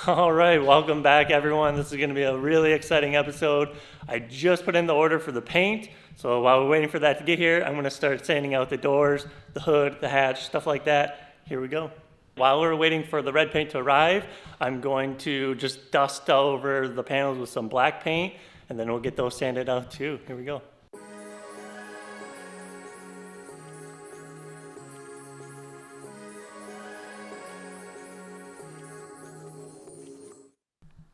All right, welcome back everyone. This is going to be a really exciting episode. I just put in the order for the paint, so while we're waiting for that to get here, I'm going to start sanding out the doors, the hood, the hatch, stuff like that. Here we go. While we're waiting for the red paint to arrive, I'm going to just dust over the panels with some black paint, and then we'll get those sanded out too. Here we go.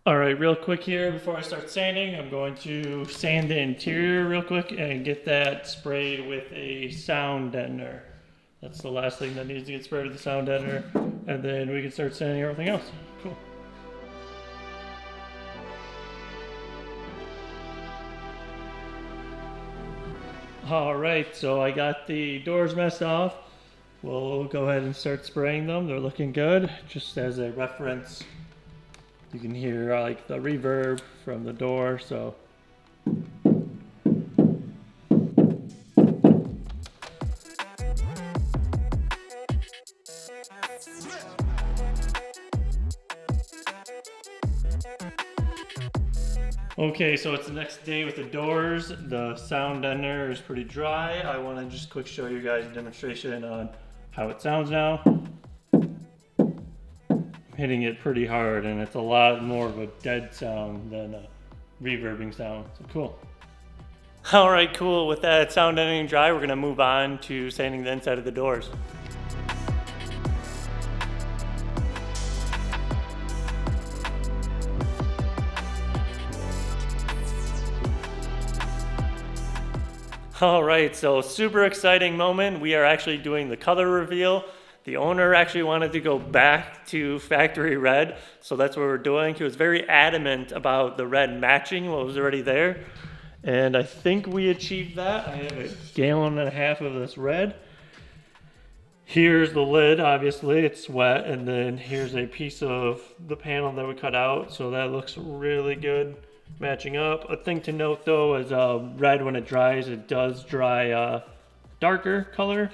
All right, real quick here before I start sanding, I'm going to sand the interior real quick and get that sprayed with a sound deadener. That's the last thing that needs to get sprayed with the sound deadener, and then we can start sanding everything else. Cool. All right, so I got the doors messed off. We'll go ahead and start spraying them. They're looking good. Just as a reference, you can hear like the reverb from the door, so. Okay, so it's the next day with the doors. The sound deadener is pretty dry. I want to just quick show you guys a demonstration on how it sounds now. Hitting it pretty hard, and it's a lot more of a dead sound than a reverbing sound, so cool. All right, cool. With that sound deadening dry, we're gonna move on to sanding the inside of the doors. All right, so super exciting moment. We are actually doing the color reveal. The owner actually wanted to go back to factory red, so that's what we're doing. He was very adamant about the red matching what was already there, and I think we achieved that. I have a gallon and a half of this red. Here's the lid, obviously, it's wet, and then here's a piece of the panel that we cut out, so that looks really good matching up. A thing to note though is red, when it dries, it does dry darker color.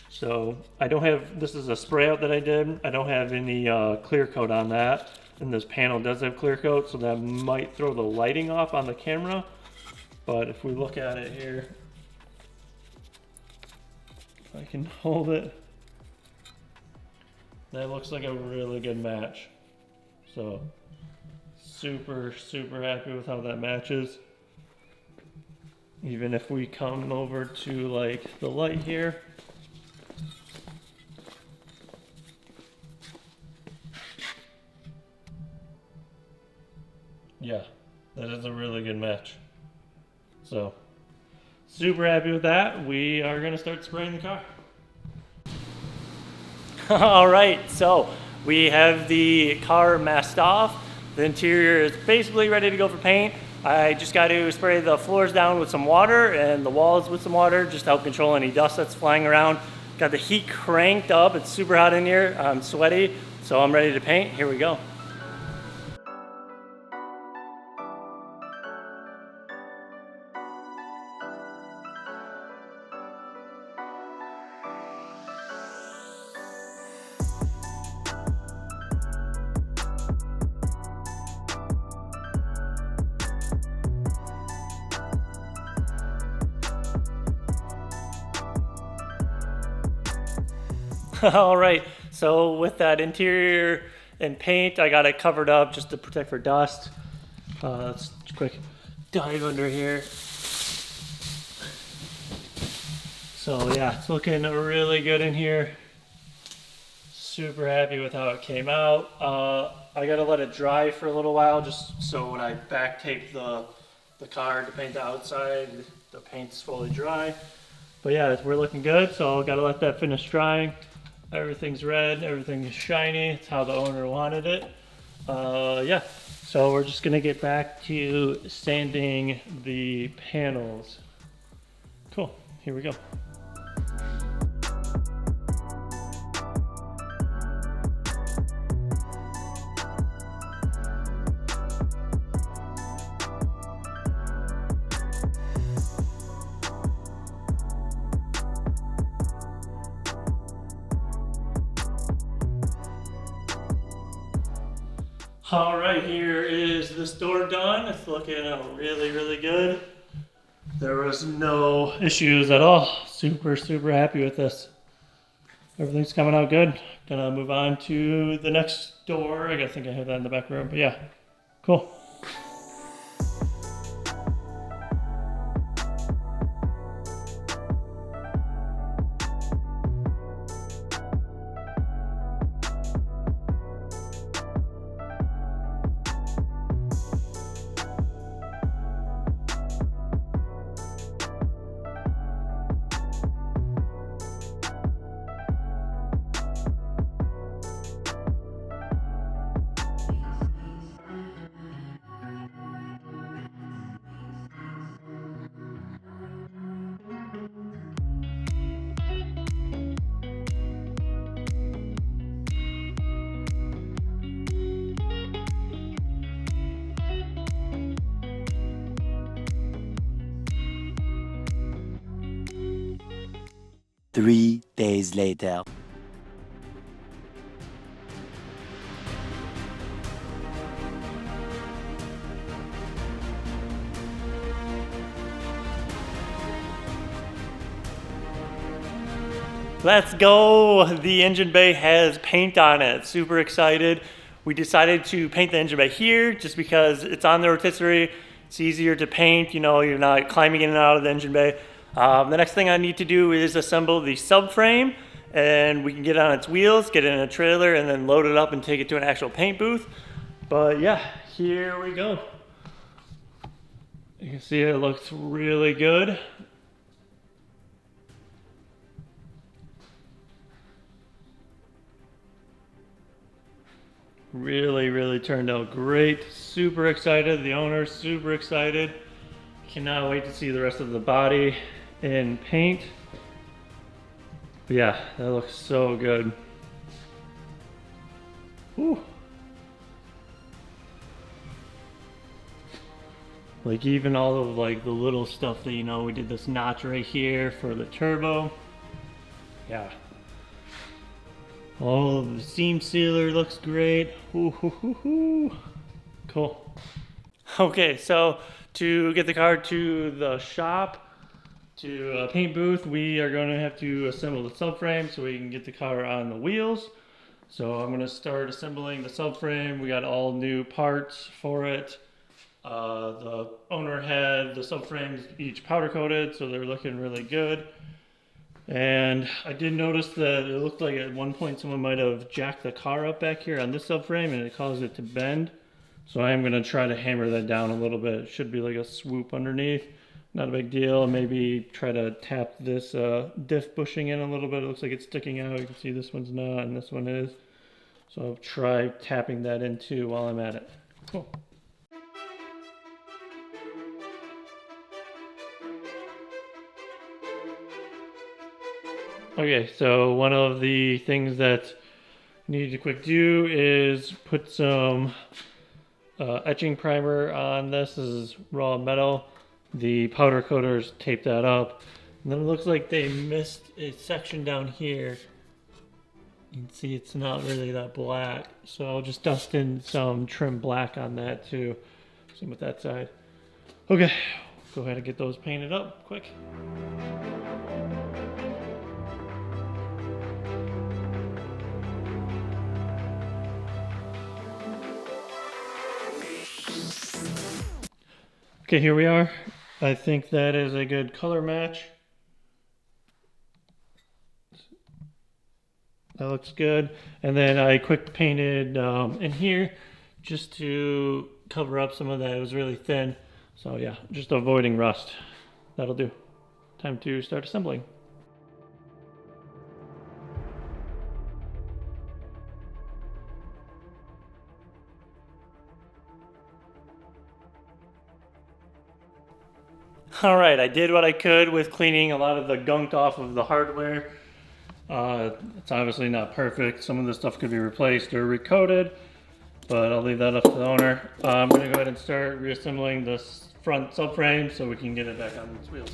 So I don't have, this is a spray out that I did. I don't have any clear coat on that. And this panel does have clear coat, so that might throw the lighting off on the camera. But if we look at it here, if I can hold it, that looks like a really good match. So super, super happy with how that matches. Even if we come over to like the light here, yeah, that is a really good match. So, super happy with that. We are gonna start spraying the car. All right, so we have the car masked off. The interior is basically ready to go for paint. I just got to spray the floors down with some water and the walls with some water just to help control any dust that's flying around. Got the heat cranked up. It's super hot in here. I'm sweaty, so I'm ready to paint. Here we go. All right, so with that interior and paint, I got it covered up just to protect for dust. Let's quick dive under here. So yeah, it's looking really good in here. Super happy with how it came out. I gotta let it dry for a little while just so when I back tape the car to paint the outside, the paint's fully dry. But yeah, we're looking good, so gotta let that finish drying. Everything's red, everything's shiny. It's how the owner wanted it. Yeah, so we're just gonna get back to sanding the panels. Cool, here we go. All right, here is this door done. It's looking really, really good. There was no issues at all. Super, super happy with this. Everything's coming out good. Gonna move on to the next door. I think I have that in the back room, but yeah, cool. Three days later. Let's go! The engine bay has paint on it. Super excited. We decided to paint the engine bay here just because it's on the rotisserie. It's easier to paint, you know, you're not climbing in and out of the engine bay. The next thing I need to do is assemble the subframe, and we can get it on its wheels, get it in a trailer, and then load it up and take it to an actual paint booth. But yeah, here we go. You can see it looks really good. Really, really turned out great. Super excited. The owner's super excited. Cannot wait to see the rest of the body in paint. But yeah, that looks so good. Whew. Like even all of like the little stuff that, you know, we did this notch right here for the turbo. Yeah. Oh, the seam sealer looks great. Ooh, hoo, hoo, hoo. Cool. Okay, so to get the car to the shop, to a paint booth, we are going to have to assemble the subframe so we can get the car on the wheels. So I'm going to start assembling the subframe. We got all new parts for it. The owner had the subframes each powder coated, so they're looking really good. And I did notice that it looked like at one point someone might have jacked the car up back here on this subframe and it caused it to bend. So I am going to try to hammer that down a little bit. It should be like a swoop underneath. Not a big deal. Maybe try to tap this diff bushing in a little bit. It looks like it's sticking out. You can see this one's not and this one is. So I'll try tapping that in too while I'm at it. Cool. Okay, so one of the things that I need to quick do is put some etching primer on this. This is raw metal. The powder coaters tape that up. And then it looks like they missed a section down here. You can see it's not really that black. So I'll just dust in some trim black on that too. Same with that side. Okay, go ahead and get those painted up quick. Okay, here we are. I think that is a good color match. That looks good. And then I quick painted in here just to cover up some of that. It was really thin. So yeah, just avoiding rust. That'll do. Time to start assembling. All right, I did what I could with cleaning a lot of the gunk off of the hardware. It's obviously not perfect. Some of the stuff could be replaced or recoated, but I'll leave that up to the owner. I'm gonna go ahead and start reassembling this front subframe so we can get it back on its wheels.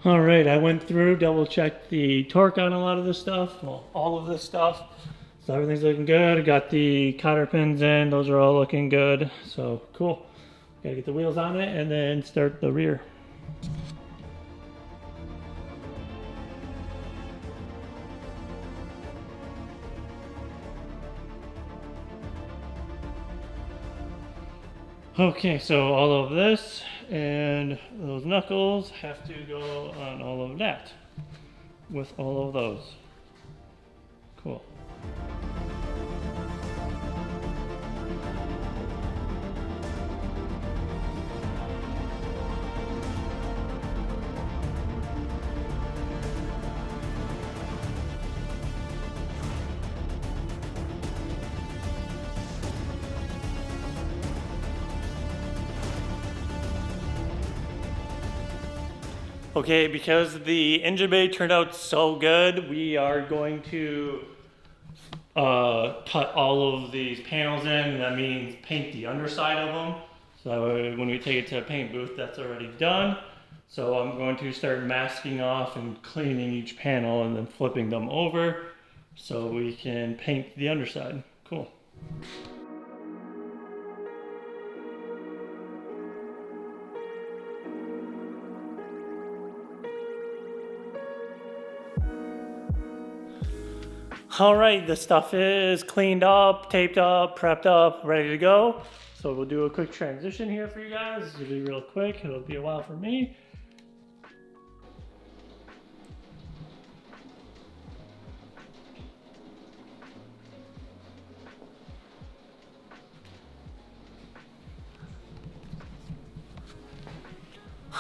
All right, I went through, double checked the torque on a lot of this stuff, well, all of this stuff. So everything's looking good. I got the cotter pins in, those are all looking good. So cool. Gotta get the wheels on it and then start the rear. Okay, so all of this and those knuckles have to go on all of that with all of those. Cool. Okay, because the engine bay turned out so good, we are going to cut all of these panels in, and that means paint the underside of them. So when we take it to a paint booth, that's already done. So I'm going to start masking off and cleaning each panel and then flipping them over so we can paint the underside. Cool. All right, the stuff is cleaned up, taped up, prepped up, ready to go. So we'll do a quick transition here for you guys. It'll be real quick. It'll be a while for me.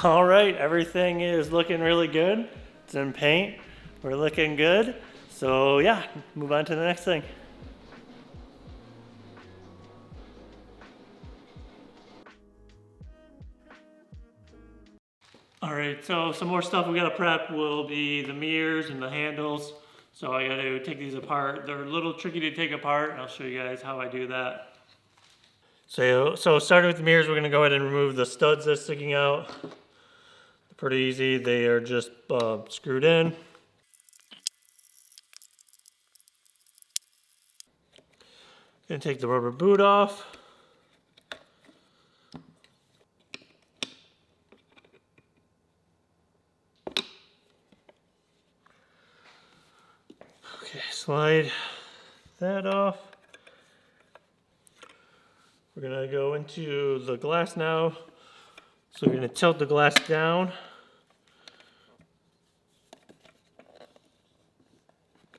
All right, everything is looking really good. It's in paint. We're looking good. So yeah, move on to the next thing. All right, so some more stuff we gotta prep will be the mirrors and the handles. So I gotta take these apart. They're a little tricky to take apart, and I'll show you guys how I do that. So starting with the mirrors, we're gonna go ahead and remove the studs that's sticking out. Pretty easy, they are just screwed in. Gonna take the rubber boot off. Okay, slide that off. We're gonna go into the glass now. So we're gonna tilt the glass down.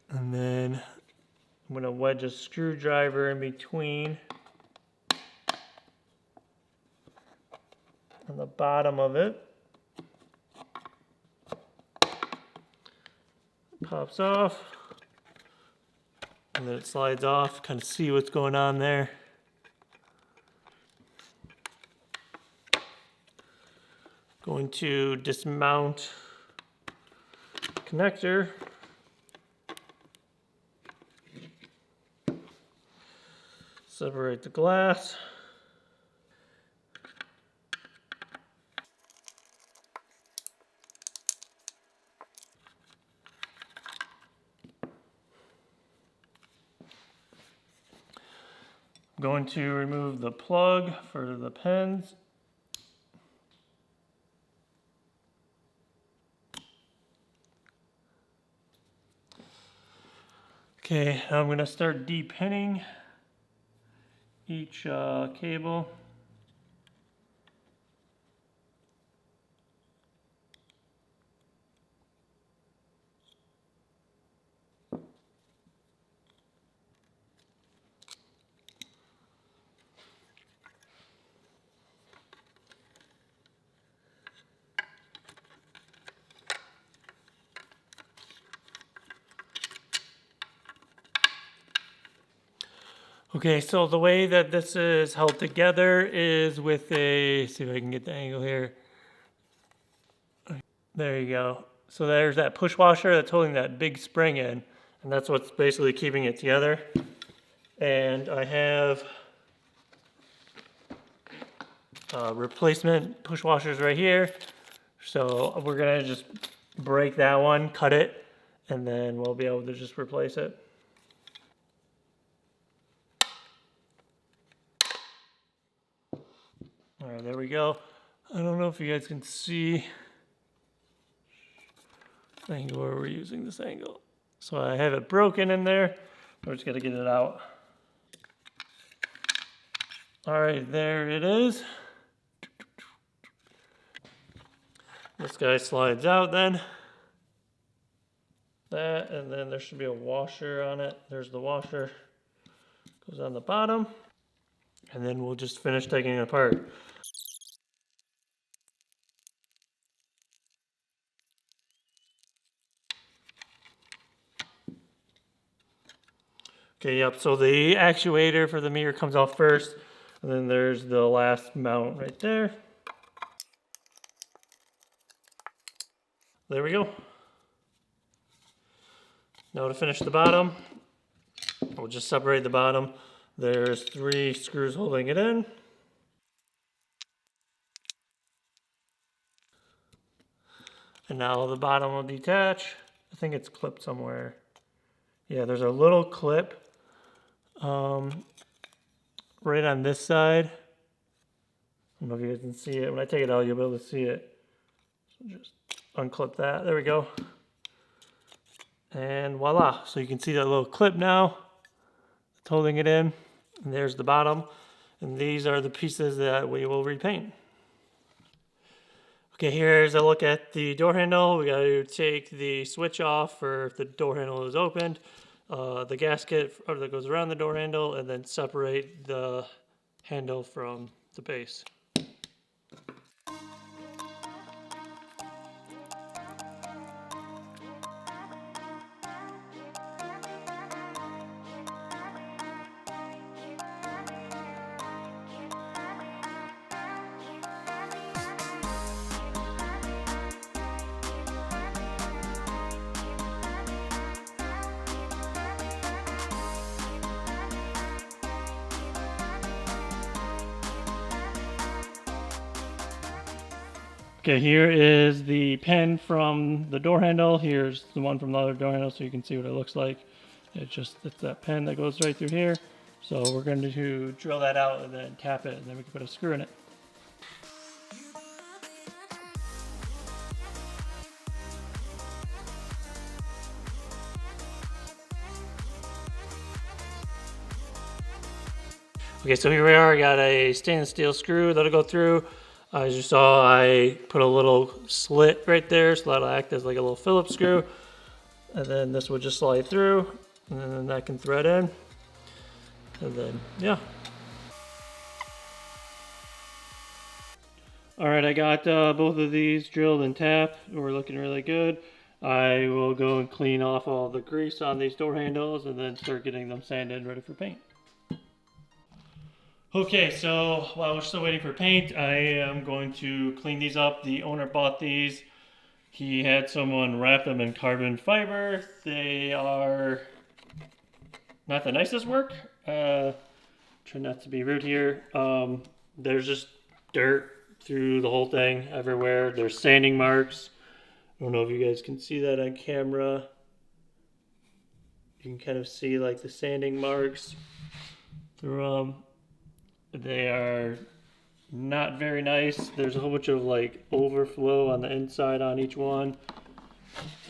And then I'm gonna wedge a screwdriver in between on the bottom of it. Pops off. And then it slides off, kind of see what's going on there. Going to dismount connector. Separate the glass. I'm going to remove the plug for the pins. Okay, now I'm going to start depinning each cable. Okay, so the way that this is held together is with a, see if I can get the angle here. There you go. So there's that push washer that's holding that big spring in, and that's what's basically keeping it together. And I have replacement push washers right here. So we're gonna just break that one, cut it, and then we'll be able to just replace it. All right, there we go. I don't know if you guys can see the angle where we're using this angle. So I have it broken in there. We're just gonna get it out. All right, there it is. This guy slides out then. That, and then there should be a washer on it. There's the washer. Goes on the bottom. And then we'll just finish taking it apart. Okay, yep, so the actuator for the mirror comes off first, and then there's the last mount right there. There we go. Now to finish the bottom, we'll just separate the bottom. There's 3 screws holding it in. And now the bottom will detach. I think it's clipped somewhere. Yeah, there's a little clip right on this side. I don't know if you guys can see it. When I take it out, you'll be able to see it. So just unclip that. There we go. And voila. So you can see that little clip now. It's holding it in. And there's the bottom. And these are the pieces that we will repaint. Okay, here's a look at the door handle. We got to take the switch off for if the door handle is opened. The gasket that goes around the door handle, and then separate the handle from the base. Okay, here is the pin from the door handle. Here's the one from the other door handle, so you can see what it looks like. It's that pin that goes right through here. So we're going to drill that out and then tap it, and then we can put a screw in it. Okay, so here we are. I got a stainless steel screw that'll go through. As you saw, I put a little slit right there, so that'll act as like a little Phillips screw. And then this would just slide through, and then that can thread in. And then, yeah. All right, I got both of these drilled and tapped. We're looking really good. I will go and clean off all the grease on these door handles and then start getting them sanded ready for paint. Okay, so while we're still waiting for paint, I am going to clean these up. The owner bought these. He had someone wrap them in carbon fiber. They are not the nicest work. Try not to be rude here. There's just dirt through the whole thing everywhere. There's sanding marks. I don't know if you guys can see that on camera. You can kind of see like the sanding marks through They are not very nice. There's a whole bunch of like overflow on the inside on each one.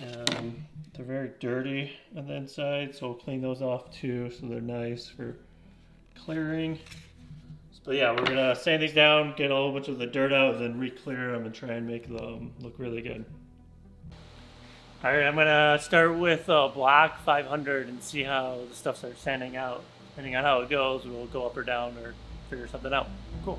They're very dirty on the inside, so we'll clean those off too, so they're nice for clearing. But yeah, we're gonna sand these down, get a whole bunch of the dirt out, and then re-clear them and try and make them look really good. All right, I'm gonna start with block 500 and see how the stuff starts sanding out. Depending on how it goes, we'll go up or down or figure something out. Cool.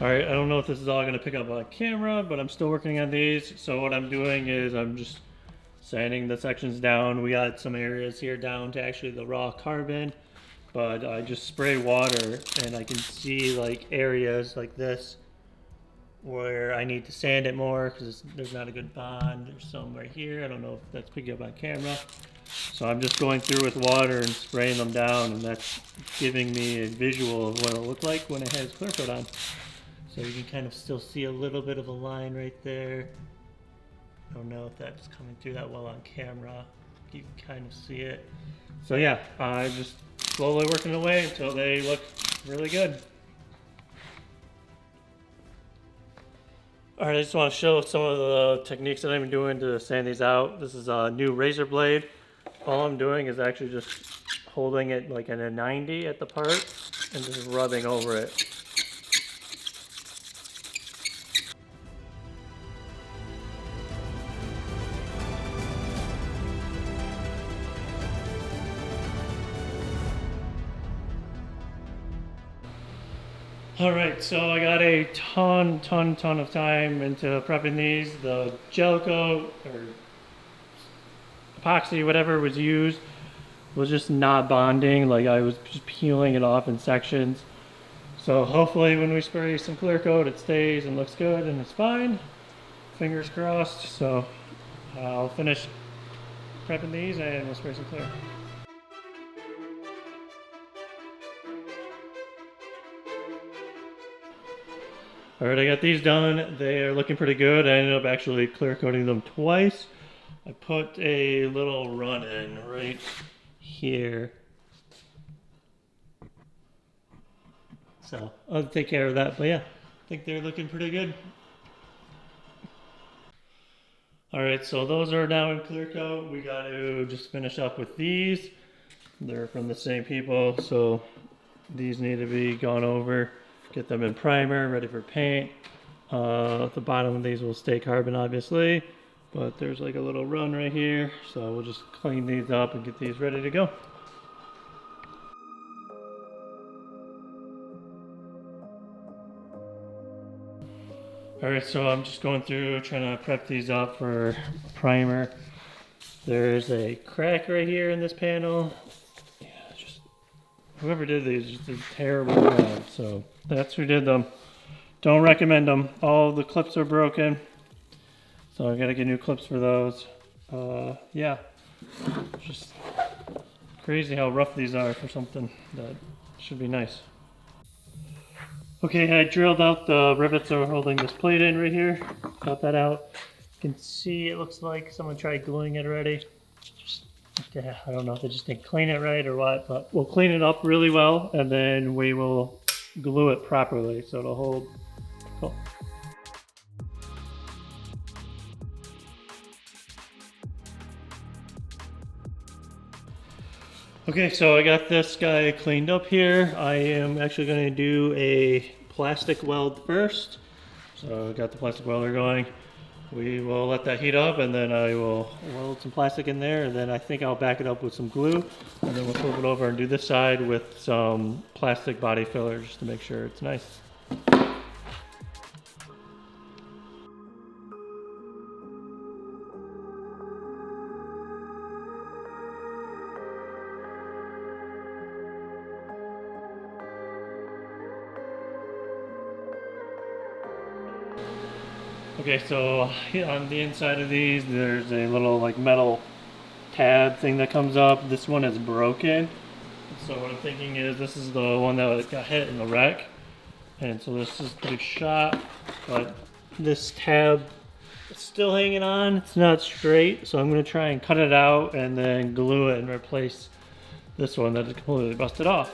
All right, I don't know if this is all gonna pick up on camera, but I'm still working on these. So what I'm doing is I'm just sanding the sections down. We got some areas here down to actually the raw carbon. but I just spray water and I can see like areas like this where I need to sand it more because there's not a good bond. There's some right here. I don't know if that's picking up on camera. So I'm just going through with water and spraying them down, and that's giving me a visual of what it'll look like when it has clear coat on. So you can kind of still see a little bit of a line right there. I don't know if that's coming through that well on camera. You can kind of see it. So yeah, I'm just slowly working away until they look really good. Alright, I just want to show some of the techniques that I'm doing to sand these out. This is a new razor blade. All I'm doing is actually just holding it like in a 90 at the part and just rubbing over it. Alright, so I got a ton of time into prepping these. The gel coat or epoxy, whatever was used, was just not bonding. Like I was just peeling it off in sections. So hopefully when we spray some clear coat, it stays and looks good and it's fine. Fingers crossed. So I'll finish prepping these and we'll spray some clear. Alright, I got these done. They are looking pretty good. I ended up actually clear coating them twice. I put a little run in right here. So I'll take care of that. But yeah, I think they're looking pretty good. Alright, so those are now in clear coat. We got to just finish up with these. They're from the same people, so these need to be gone over. Get them in primer, ready for paint. The bottom of these will stay carbon, obviously, but there's like a little run right here, so we'll just clean these up and get these ready to go. Alright, so I'm just going through trying to prep these up for primer. There's a crack right here in this panel. Whoever did these just did a terrible job, so that's who did them. Don't recommend them. All the clips are broken, so I gotta get new clips for those. Yeah, just crazy how rough these are for something that should be nice. Okay, I drilled out the rivets that were holding this plate in right here. Got that out. You can see it looks like someone tried gluing it already. Yeah, I don't know if they just didn't clean it right or what, but we'll clean it up really well and then we will glue it properly so it'll hold. Cool. Okay, so I got this guy cleaned up here. I am actually going to do a plastic weld first. So I got the plastic welder going. We will let that heat up and then I will weld some plastic in there and then I think I'll back it up with some glue and then we'll flip it over and do this side with some plastic body filler just to make sure it's nice. Okay, so on the inside of these, there's a little like metal tab thing that comes up. This one is broken. So what I'm thinking is this is the one that got hit in the wreck. And so this is pretty shot, but this tab is still hanging on. It's not straight, so I'm gonna try and cut it out and then glue it and replace this one that is completely busted off.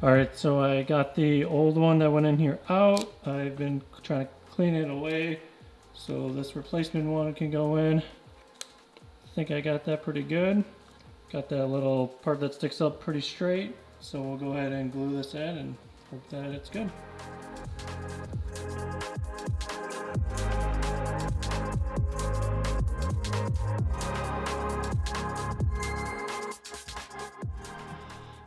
Alright, so I got the old one that went in here out. I've been trying to clean it away so this replacement one can go in. I think I got that pretty good. Got that little part that sticks up pretty straight. So we'll go ahead and glue this in and hope that it's good.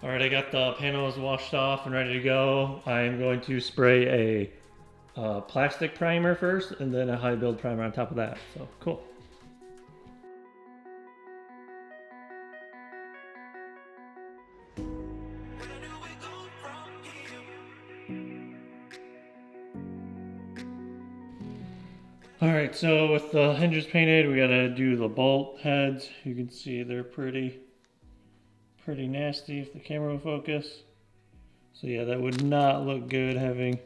Alright, I got the panels washed off and ready to go. I'm going to spray a plastic primer first, and then a high build primer on top of that. So cool. All right, so with the hinges painted, we gotta do the bolt heads. You can see they're pretty nasty if the camera will focus. So yeah, that would not look good having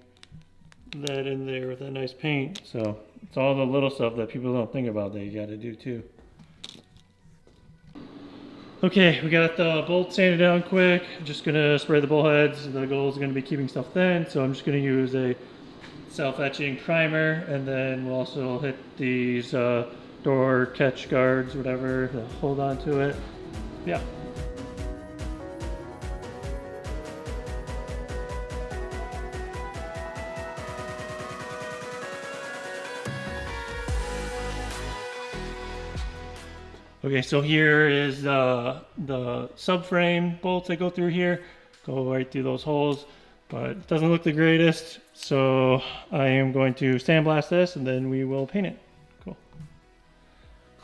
that in there with that nice paint. So it's all the little stuff that people don't think about that you gotta do too. Okay, we got the bolt sanded down quick. Just gonna spray the bolt heads. The goal is gonna be keeping stuff thin, so I'm just gonna use a self-etching primer, and then we'll also hit these door catch guards, whatever, to hold on to it. Yeah. Okay, so here is the subframe bolts that go through here. Go right through those holes, but it doesn't look the greatest. So I am going to sandblast this and then we will paint it. Cool.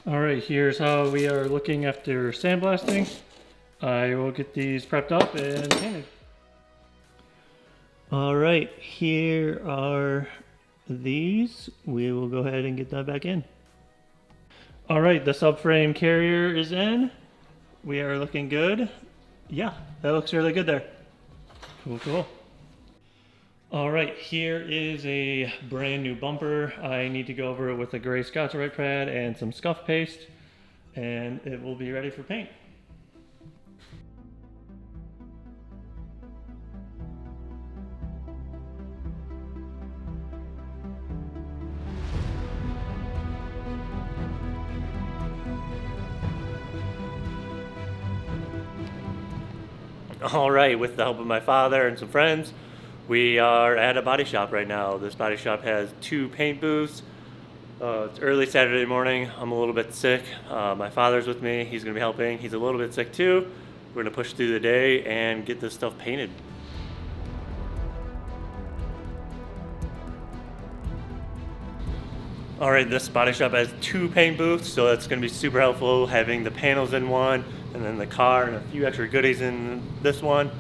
All right, here's how we are looking after sandblasting. I will get these prepped up and painted. All right, here are these. We will go ahead and get that back in. All right, the subframe carrier is in. We are looking good. Yeah, that looks really good there. Cool. All right, here is a brand new bumper. I need to go over it with a gray Scotch-Brite pad and some scuff paste, and it will be ready for paint. All right, with the help of my father and some friends, we are at a body shop right now. This body shop has 2 paint booths. It's early Saturday morning. I'm a little bit sick. My father's with me. He's gonna be helping. He's a little bit sick too. We're gonna push through the day and get this stuff painted. All right, this body shop has 2 paint booths, so that's gonna be super helpful having the panels in one and then the car and a few extra goodies in this one.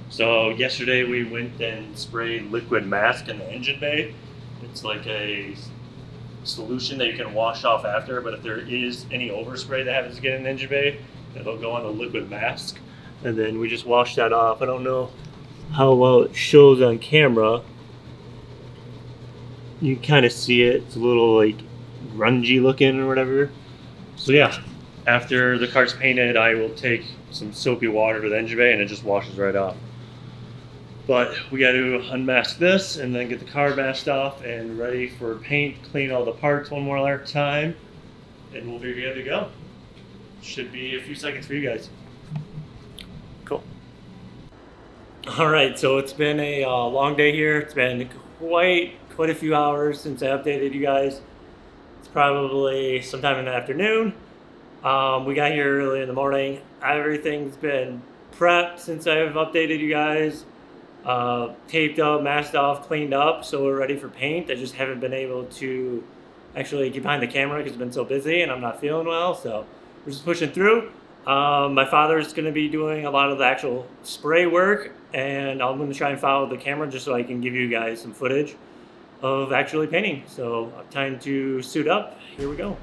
So yesterday we went and sprayed liquid mask in the engine bay. It's like a solution that you can wash off after, but if there is any overspray that happens to get in the engine bay, it'll go on the liquid mask. And then we just wash that off. I don't know how well it shows on camera. You can kind of see it. It's a little like grungy looking or whatever. So yeah, after the car's painted, I will take some soapy water to the engine bay and it just washes right off. But we got to unmask this and then get the car masked off and ready for paint, clean all the parts one more time, and we'll be good to go. Should be a few seconds for you guys. Cool. All right, so it's been a long day here. It's been quite a few hours since I updated you guys. It's probably sometime in the afternoon. We got here early in the morning. Everything's been prepped since I've updated you guys. Taped up, masked off, cleaned up, so we're ready for paint. I just haven't been able to actually get behind the camera because I've been so busy and I'm not feeling well, so we're just pushing through. My father's going to be doing a lot of the actual spray work, and I'm going to try and follow the camera just so I can give you guys some footage of actually painting. So time to suit up. Here we go.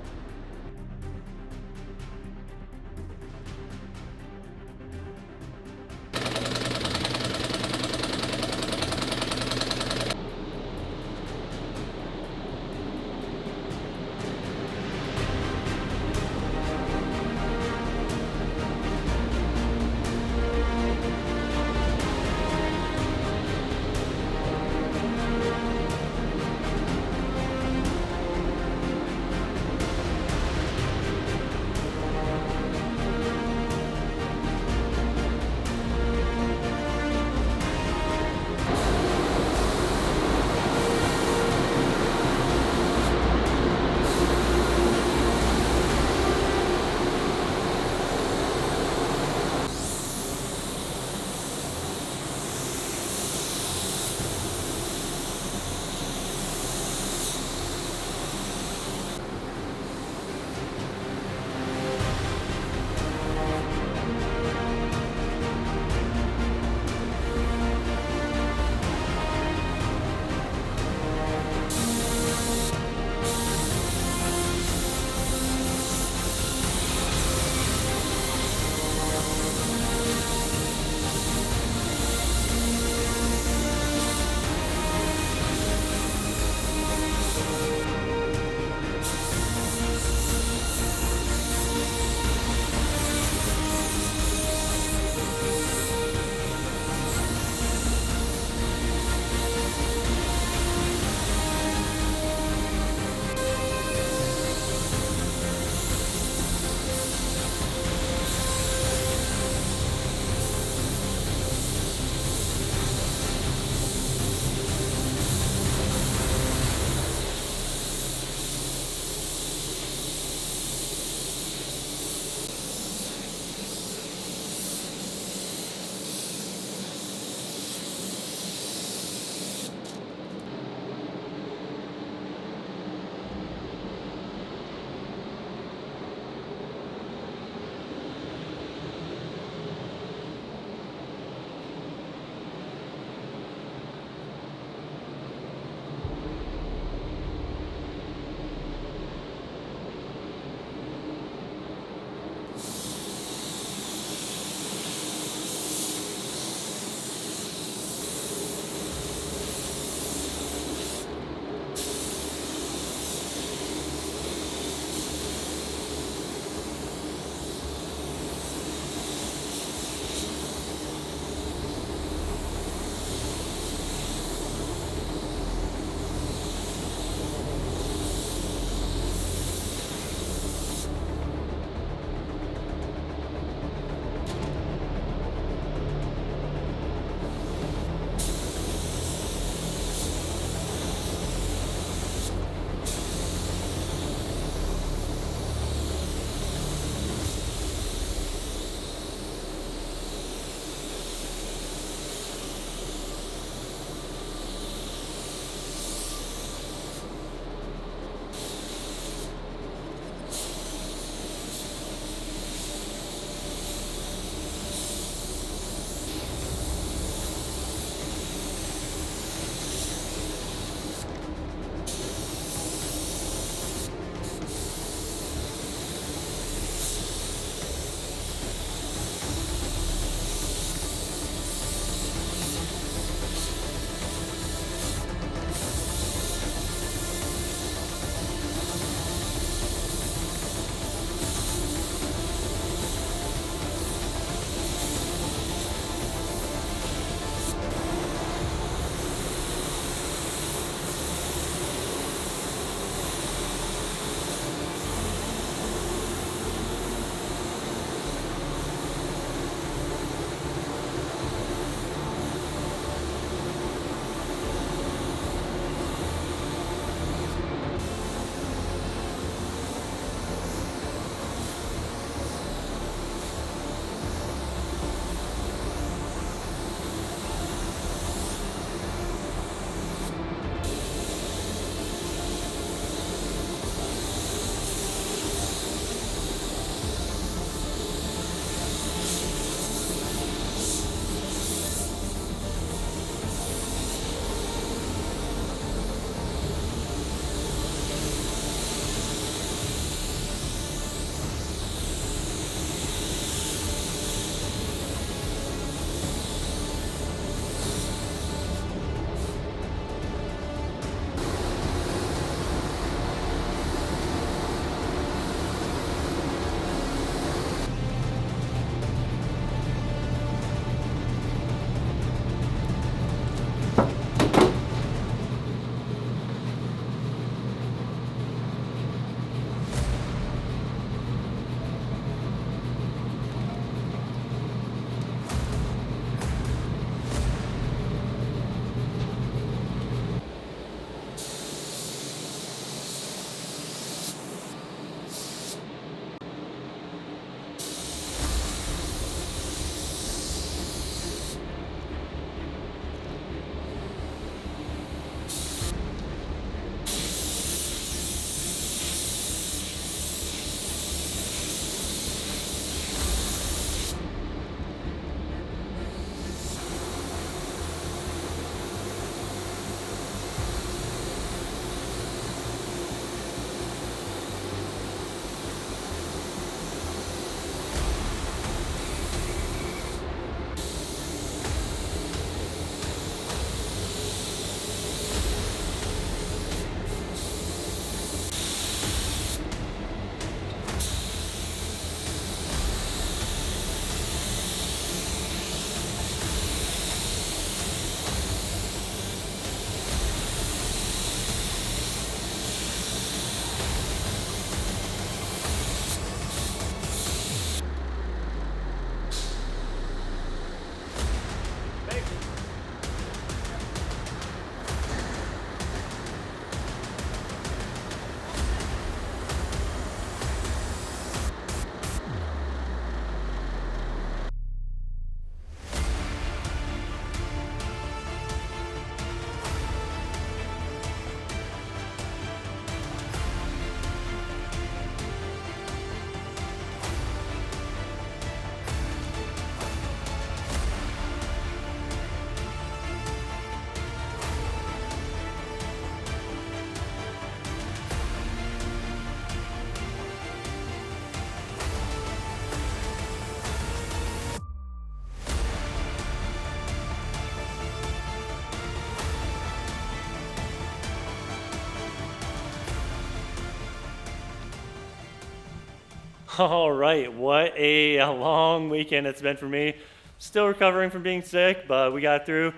All right, what a long weekend it's been for me. Still recovering from being sick, but we got through.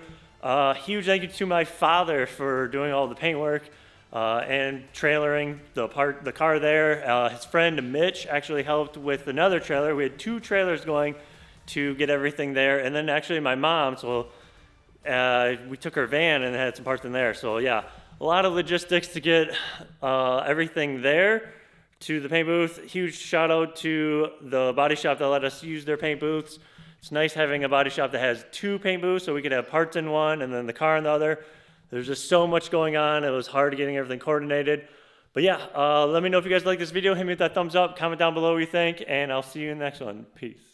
Huge thank you to my father for doing all the paint work and trailering the car there. His friend Mitch actually helped with another trailer. We had 2 trailers going to get everything there, and then actually my mom, so we took her van and had some parts in there. So yeah, a lot of logistics to get everything there to the paint booth. Huge shout out to the body shop that let us use their paint booths. It's nice having a body shop that has 2 paint booths, so we could have parts in one and then the car in the other. There's just so much going on. It was hard getting everything coordinated. But yeah, let me know if you guys like this video. Hit me with that thumbs up, comment down below what you think, and I'll see you in the next one. Peace.